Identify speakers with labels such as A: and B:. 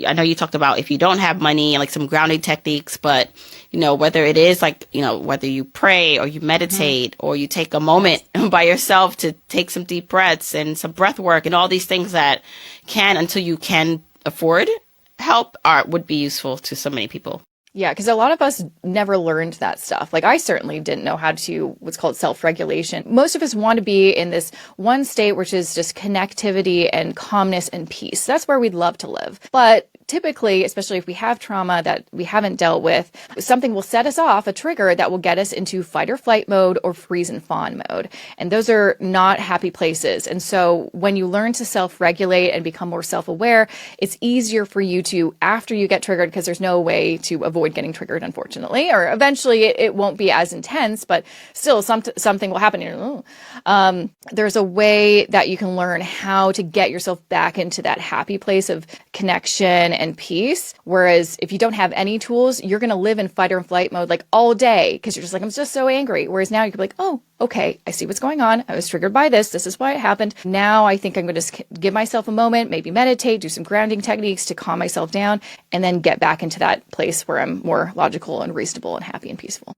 A: I know you talked about if you don't have money and like some grounding techniques, but whether it is like, whether you pray or you meditate or you take a moment by yourself to take some deep breaths and some breath work and all these things that until you can afford help, would be useful to so many people.
B: Yeah, because a lot of us never learned that stuff. Like I certainly didn't know how to what's called self-regulation. Most of us want to be in this one state, which is just connectivity and calmness and peace. That's where we'd love to live. But typically, especially if we have trauma that we haven't dealt with, something will set us off, a trigger that will get us into fight or flight mode or freeze and fawn mode. And those are not happy places. And so when you learn to self-regulate and become more self-aware, it's easier for you to, after you get triggered, because there's no way to avoid getting triggered, unfortunately, or eventually it won't be as intense, but still something will happen. There's a way that you can learn how to get yourself back into that happy place of connection and peace. Whereas if you don't have any tools, you're going to live in fight or flight mode like all day because you're just like, I'm just so angry. Whereas now you could be like, oh, okay, I see what's going on. I was triggered by this. This is why it happened. Now I think I'm going to give myself a moment, maybe meditate, do some grounding techniques to calm myself down, and then get back into that place where I'm more logical and reasonable and happy and peaceful.